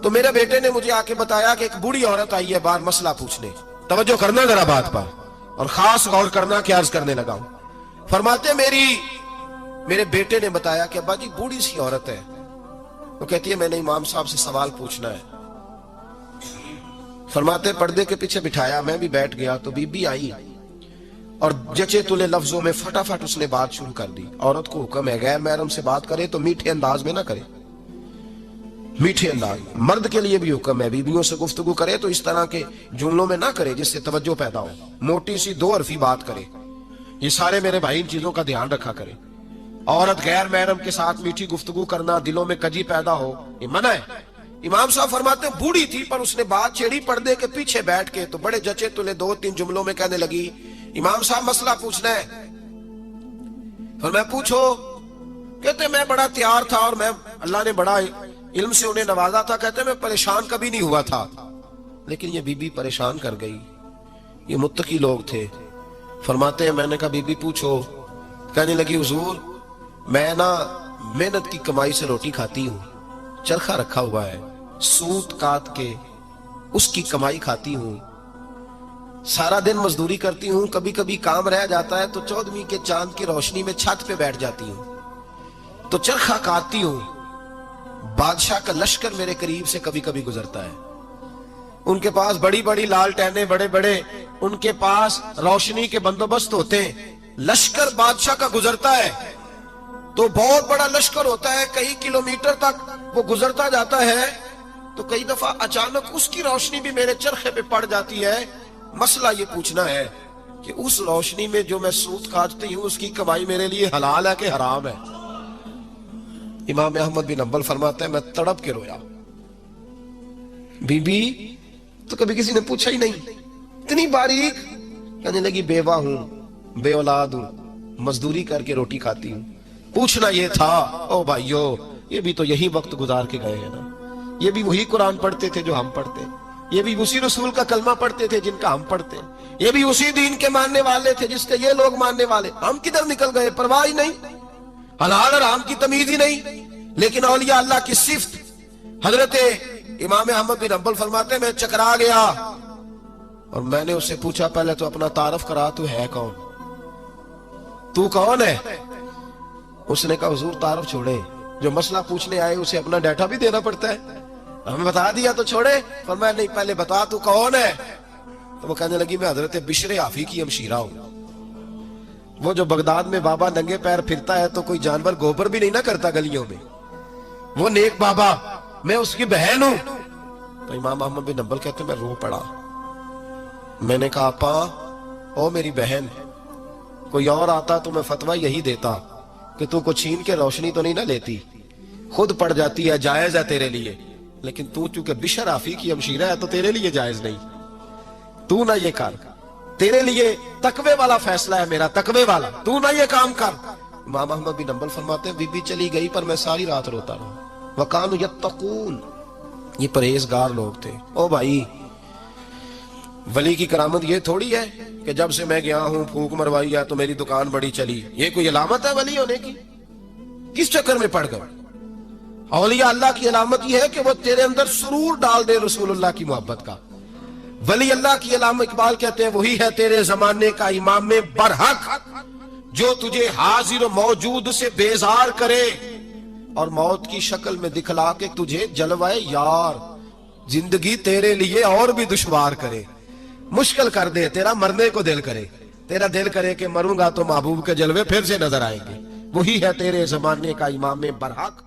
تو میرے بیٹے نے مجھے آ کے بتایا کہ ایک بوڑھی عورت آئی ہے باہر مسئلہ پوچھنے. توجہ کرنا ذرا بات پر, اور خاص غور کرنا کہ عرض کرنے لگا ہوں. فرماتے میرے بیٹے نے بتایا کہ ابا جی بوڑھی سی عورت ہے, وہ کہتی ہے میں نے امام صاحب سے سوال پوچھنا ہے. فرماتے پردے کے پیچھے بٹھایا, میں بھی بیٹھ گیا تو بی بی آئی اور جچے تلے لفظوں میں فٹافٹ اس نے بات شروع کر دی. عورت کو حکم ہے غیر محرم سے بات کرے تو میٹھے انداز میں نہ کرے, میٹھے انداز. مرد کے لیے بھی حکم ہے بیویوں سے گفتگو کرے تو اس طرح کے جملوں میں نہ کرے جس سے توجہ پیدا ہو, موٹی سی دو حرفی بات کرے. یہ سارے میرے بھائی ان چیزوں کا دھیان رکھا کرے. عورت غیر محرم کے ساتھ میٹھی گفتگو کرنا, دلوں میں کجی پیدا ہو, یہ منع ہے. امام صاحب فرماتے بوڑھی تھی پر اس نے بات چھیڑی پردے کے پیچھے بیٹھ کے, تو بڑے جچے تلے 2-3 جملوں میں کہنے لگی امام صاحب مسئلہ پوچھنا ہے. فرمایا پوچھو. کہتے میں بڑا تیار تھا اور میں اللہ نے بڑا علم سے انہیں نوازا تھا. کہتے میں پریشان کبھی نہیں ہوا تھا, لیکن یہ بی بی پریشان کر گئی. یہ متقی لوگ تھے. فرماتے ہیں میں نے کہا بی بی پوچھو. کہنے لگی حضور میں نا محنت کی کمائی سے روٹی کھاتی ہوں, چرخا رکھا ہوا ہے, سوت کاٹ کے اس کی کمائی کھاتی ہوں, سارا دن مزدوری کرتی ہوں, کبھی کبھی کام رہ جاتا ہے تو 14ویں کے چاند کی روشنی میں چھت پہ بیٹھ جاتی ہوں تو چرخا کاٹتی ہوں. بادشاہ کا لشکر میرے قریب سے کبھی کبھی گزرتا ہے, ان کے پاس بڑی بڑی لالٹینیں, بڑے بڑے ان کے پاس روشنی کے بندوبست ہوتے ہیں. لشکر بادشاہ کا گزرتا ہے تو بہت بڑا لشکر ہوتا ہے, کئی کلومیٹر تک وہ گزرتا جاتا ہے, تو کئی دفعہ اچانک اس کی روشنی بھی میرے چرخے پہ پڑ جاتی ہے. مسئلہ یہ پوچھنا ہے کہ اس روشنی میں جو میں سوت کاٹتی ہوں اس کی کمائی میرے لیے حلال ہے کہ حرام ہے؟ امام احمد بن حنبل فرماتا ہے میں تڑپ کے رویا. بی بی تو کبھی کسی نے پوچھا ہی نہیں, اتنی باریک. کہنے لگی بیوہ ہوں, بے اولاد ہوں, مزدوری کر کے روٹی کھاتی ہوں. پوچھنا یہ تھا. او بھائیو یہ بھی تو یہی وقت گزار کے گئے ہیں نا, یہ بھی وہی قرآن پڑھتے تھے جو ہم پڑھتے, یہ بھی اسی رسول کا کلمہ پڑھتے تھے جن کا ہم پڑھتے, یہ بھی اسی دین کے ماننے والے تھے جس کے یہ لوگ ماننے والے. ہم کدھر نکل گئے؟ پرواہ ہی نہیں, حلال حرام کی تمیز ہی نہیں. لیکن اولیاء اللہ کی صفت. حضرت امام احمد بن حنبل فرماتے ہیں میں چکرا گیا اور میں نے اس سے پوچھا پہلے تو اپنا تعارف کرا, تو ہے کون, تو کون ہے؟ اس نے کہا حضور تعارف چھوڑے, جو مسئلہ پوچھنے آئے اسے اپنا ڈیٹا بھی دینا پڑتا ہے, ہمیں بتا دیا تو چھوڑے. فرمایا نہیں پہلے بتا تو کون ہے. تو وہ کہنے لگی میں حضرت بشر حافی کی ہمشیرہ ہوں. وہ جو بغداد میں بابا ننگے پیر پھرتا ہے تو کوئی جانور گوبر بھی نہیں نہ کرتا گلیوں میں, وہ نیک بابا, میں اس کی بہن ہوں. تو امام احمد بن حنبل کہتے میں رو پڑا. میں نے کہا آپا او میری بہن, کوئی اور آتا تو میں فتویٰ یہی دیتا کہ تو کو چھین کے روشنی تو نہیں نہ لیتی, خود پڑ جاتی ہے, جائز ہے تیرے لیے. لیکن تو چونکہ بشر حافی کی ہمشیرہ ہے تو تیرے لیے جائز نہیں, تو نہ یہ کر, تیرے لیے تقوی والا فیصلہ ہے میرا, تقوی والا, تو نہ یہ کام کر. امام احمد بن حنبل فرماتے ہیں بی بی چلی گئی پر میں ساری رات روتا رہا. وَقَانُوا يَتَّقُونَ, یہ پرہیزگار لوگ تھے. او بھائی ولی کی کرامت یہ تھوڑی ہے کہ جب سے میں گیا ہوں پھونک مروائی ہے تو میری دکان بڑی چلی, یہ کوئی علامت ہے ولی ہونے کی؟ کس چکر میں پڑ گئے؟ اولیاء اللہ کی علامت یہ ہے کہ وہ تیرے اندر سرور ڈال دے رسول اللہ کی محبت کا. ولی اللہ کی علامت اقبال کہتے ہیں وہی ہے تیرے زمانے کا امام برحق, جو تجھے حاضر و موجود سے بیزار کرے اور موت کی شکل میں دکھلا کے تجھے جلوائے یار, زندگی تیرے لیے اور بھی دشوار کرے, مشکل کر دے, تیرا مرنے کو دل کرے, تیرا دل کرے کہ مروں گا تو محبوب کے جلوے پھر سے نظر آئیں گے. وہی ہے تیرے زمانے کا امام برحق.